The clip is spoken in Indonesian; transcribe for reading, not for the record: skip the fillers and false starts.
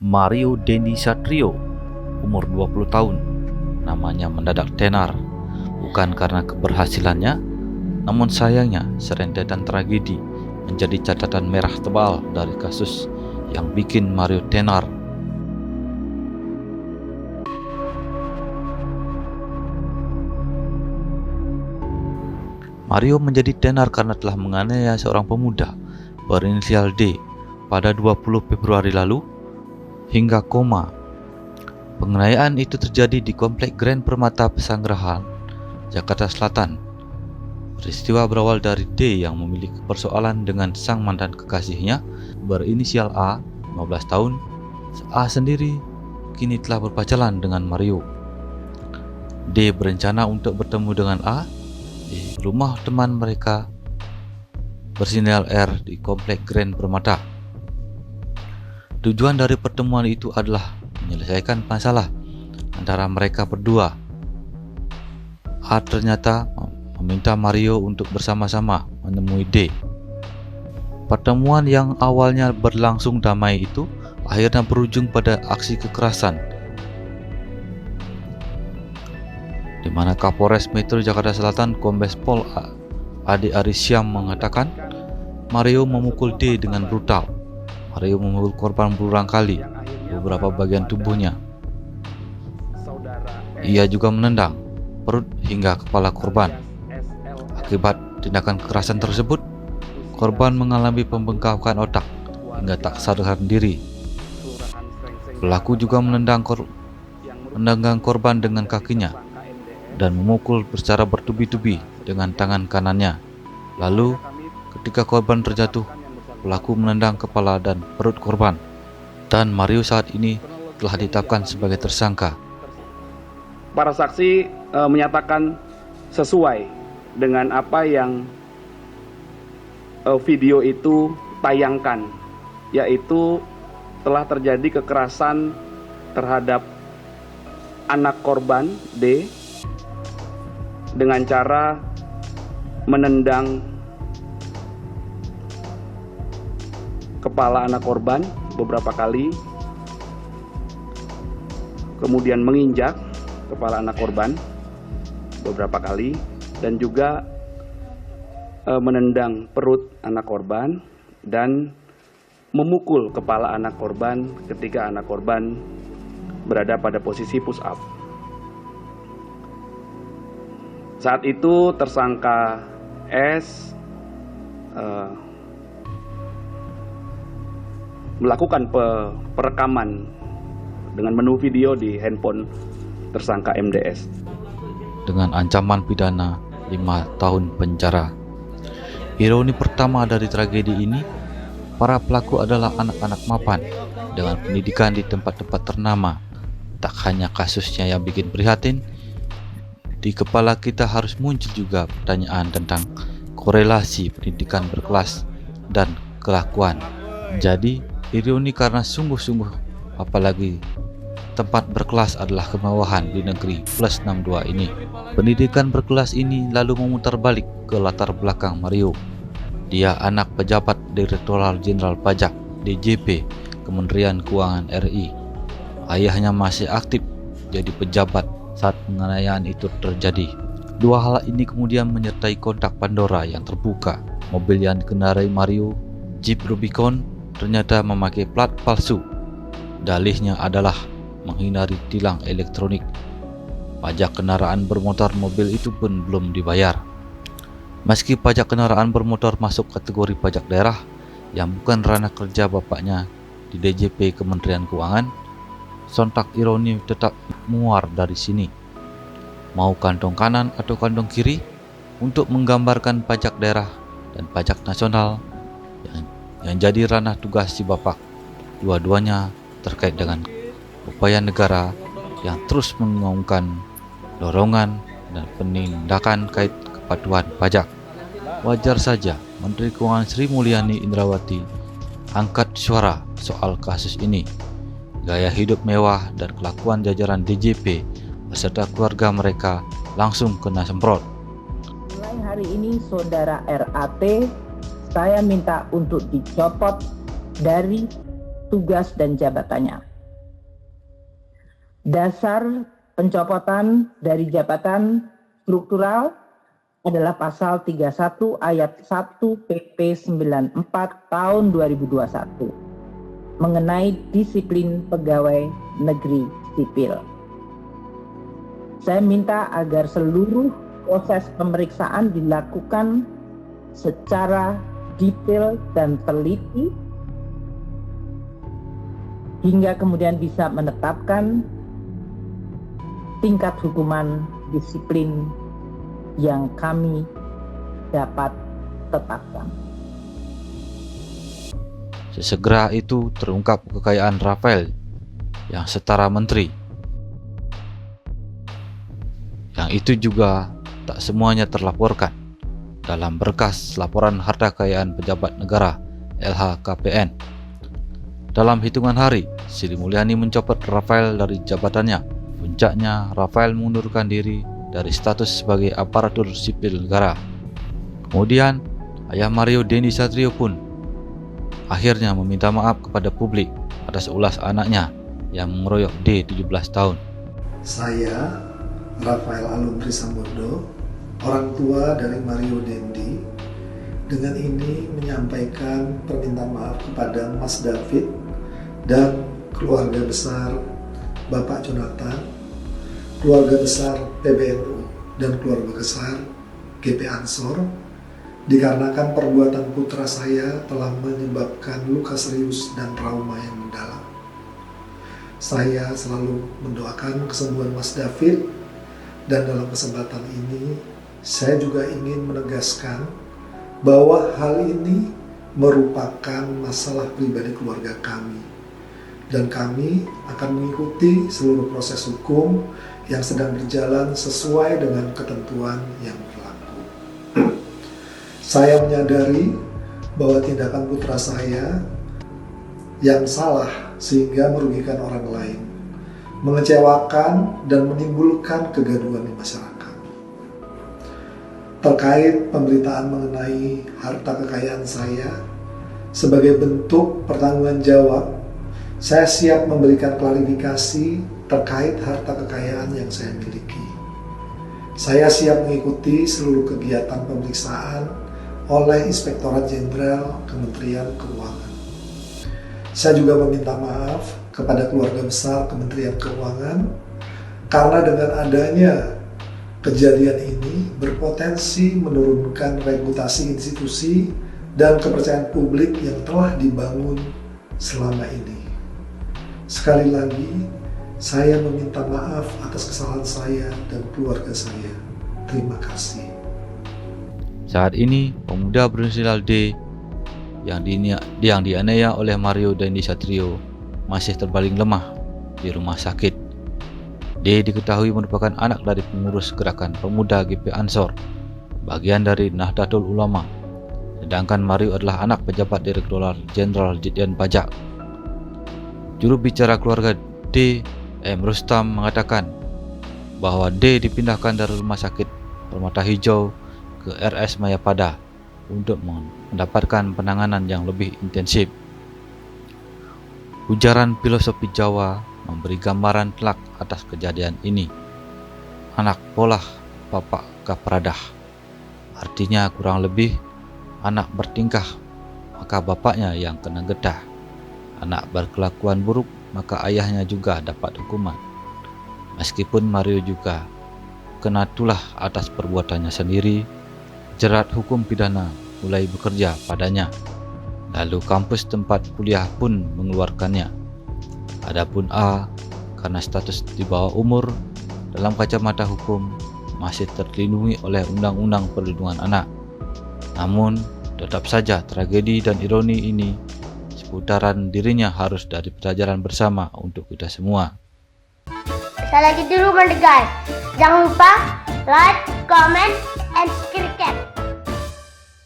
Mario Dendi Satrio, umur 20 tahun, namanya mendadak tenar, bukan karena keberhasilannya, namun sayangnya serentetan tragedi menjadi catatan merah tebal dari kasus yang bikin Mario tenar. Mario menjadi tenar karena telah menganiaya seorang pemuda berinisial D pada 20 Februari lalu hingga koma. Penganiayaan itu terjadi di Komplek Grand Permata Pesanggerahan, Jakarta Selatan. Peristiwa berawal dari D yang memiliki persoalan dengan sang mantan kekasihnya berinisial A, 15 tahun. A sendiri kini telah berpacaran dengan Mario. D berencana untuk bertemu dengan A di rumah teman mereka bersinal R di Komplek Grand Permata. Tujuan dari pertemuan itu adalah menyelesaikan masalah antara mereka berdua. A ternyata meminta Mario untuk bersama-sama menemui D. Pertemuan yang awalnya berlangsung damai itu akhirnya berujung pada aksi kekerasan, di mana Kapolres Metro Jakarta Selatan Kombes Pol Ade Arisyam mengatakan Mario memukul D dengan brutal. Mario memukul korban berulang kali beberapa bagian tubuhnya. Ia juga menendang perut hingga kepala korban. Akibat tindakan kekerasan tersebut, korban mengalami pembengkakan otak hingga tak sadarkan diri. Pelaku juga menendang korban dengan kakinya dan memukul secara bertubi-tubi dengan tangan kanannya. Lalu, ketika korban terjatuh, pelaku menendang kepala dan perut korban. Dan Mario saat ini telah ditetapkan sebagai tersangka. Para saksi menyatakan sesuai dengan apa yang video itu tayangkan, yaitu telah terjadi kekerasan terhadap anak korban D dengan cara menendang kepala anak korban beberapa kali, kemudian menginjak kepala anak korban beberapa kali, dan juga menendang perut anak korban dan memukul kepala anak korban ketika anak korban berada pada posisi push up. Saat itu tersangka S melakukan perekaman dengan menu video di handphone tersangka MDS dengan ancaman pidana 5 tahun penjara. Ironi pertama dari tragedi ini, para pelaku adalah anak-anak mapan dengan pendidikan di tempat-tempat ternama. Tak hanya kasusnya yang bikin prihatin, di kepala kita harus muncul juga pertanyaan tentang korelasi pendidikan berkelas dan kelakuan. Jadi, ironi karena sungguh-sungguh, apalagi tempat berkelas adalah kemewahan di negeri plus 62 ini. Pendidikan berkelas ini lalu memutar balik ke latar belakang Mario. Dia anak pejabat Direktorat Jenderal Pajak DJP Kementerian Keuangan RI. Ayahnya masih aktif jadi pejabat saat penganiayaan itu terjadi. Dua hal ini kemudian menyertai kontak Pandora yang terbuka. Mobil yang dikendarai Mario, Jeep Rubicon, ternyata memakai plat palsu. Dalihnya adalah menghindari tilang elektronik. Pajak kendaraan bermotor mobil itu pun belum dibayar. Meski pajak kendaraan bermotor masuk kategori pajak daerah yang bukan ranah kerja bapaknya di DJP Kementerian Keuangan, sontak ironi tetap muar dari sini. Mau kantong kanan atau kantong kiri untuk menggambarkan pajak daerah dan pajak nasional yang jadi ranah tugas si bapak. Dua-duanya terkait dengan upaya negara yang terus menggaungkan dorongan dan penindakan kait kepatuhan pajak. Wajar saja Menteri Keuangan Sri Mulyani Indrawati angkat suara soal kasus ini. Gaya hidup mewah dan kelakuan jajaran DJP beserta keluarga mereka langsung kena semprot. Mulai hari ini Saudara RAT, saya minta untuk dicopot dari tugas dan jabatannya. Dasar pencopotan dari jabatan struktural adalah pasal 31 ayat 1 PP 94 tahun 2021 mengenai disiplin pegawai negeri sipil. Saya minta agar seluruh proses pemeriksaan dilakukan secara detail dan teliti hingga kemudian bisa menetapkan tingkat hukuman disiplin yang kami dapat tetapkan. Sesegera itu terungkap kekayaan Rafael yang setara menteri. Yang itu juga tak semuanya terlaporkan dalam berkas laporan harta kekayaan pejabat negara LHKPN. Dalam hitungan hari, Sri Mulyani mencopot Rafael dari jabatannya. Puncaknya, Rafael mengundurkan diri dari status sebagai aparatur sipil negara. Kemudian, ayah Mario Dendi Satrio pun akhirnya meminta maaf kepada publik atas ulas anaknya yang mengeroyok D 17 tahun. Saya, Rafael Aluntri Sambodo, orang tua dari Mario Dendi, dengan ini menyampaikan permintaan maaf kepada Mas David dan keluarga besar Bapak Jonathan, keluarga besar PBNU, dan keluarga besar GP Ansor, dikarenakan perbuatan putra saya telah menyebabkan luka serius dan trauma yang mendalam. Saya selalu mendoakan kesembuhan Mas David, dan dalam kesempatan ini saya juga ingin menegaskan bahwa hal ini merupakan masalah pribadi keluarga kami. Dan kami akan mengikuti seluruh proses hukum yang sedang berjalan sesuai dengan ketentuan yang berlaku. Saya menyadari bahwa tindakan putra saya yang salah sehingga merugikan orang lain, mengecewakan dan menimbulkan kegaduhan di masyarakat. Terkait pemberitaan mengenai harta kekayaan saya, sebagai bentuk pertanggungjawaban jawab, saya siap memberikan klarifikasi terkait harta kekayaan yang saya miliki. Saya siap mengikuti seluruh kegiatan pemeriksaan oleh Inspektorat Jenderal Kementerian Keuangan. Saya juga meminta maaf kepada keluarga besar Kementerian Keuangan karena dengan adanya kejadian ini berpotensi menurunkan reputasi institusi dan kepercayaan publik yang telah dibangun selama ini. Sekali lagi, saya meminta maaf atas kesalahan saya dan keluarga saya. Terima kasih. Saat ini, pemuda berinisial D yang dianiaya oleh Mario Dendi Satrio masih terbaring lemah di rumah sakit. D diketahui merupakan anak dari pengurus gerakan pemuda GP Ansor, bagian dari Nahdlatul Ulama, sedangkan Mario adalah anak pejabat Direktorat Jenderal Ditjen Pajak. Juru bicara keluarga D, M. Rustam, mengatakan bahwa D dipindahkan dari Rumah Sakit Permata Hijau ke RS Mayapada untuk mendapatkan penanganan yang lebih intensif. Ujaran filosofi Jawa memberi gambaran telak atas kejadian ini. Anak polah bapak kapradah, artinya kurang lebih anak bertingkah maka bapaknya yang kena getah. Anak berkelakuan buruk, maka ayahnya juga dapat hukuman. Meskipun Mario juga kena tulah atas perbuatannya sendiri, jerat hukum pidana mulai bekerja padanya. Lalu kampus tempat kuliah pun mengeluarkannya. Adapun A, karena status di bawah umur, dalam kacamata hukum masih terlindungi oleh Undang-Undang Perlindungan Anak. Namun, tetap saja tragedi dan ironi ini seputaran dirinya harus dari pelajaran bersama untuk kita semua. Sekali lagi dulu guys, jangan lupa like, comment, and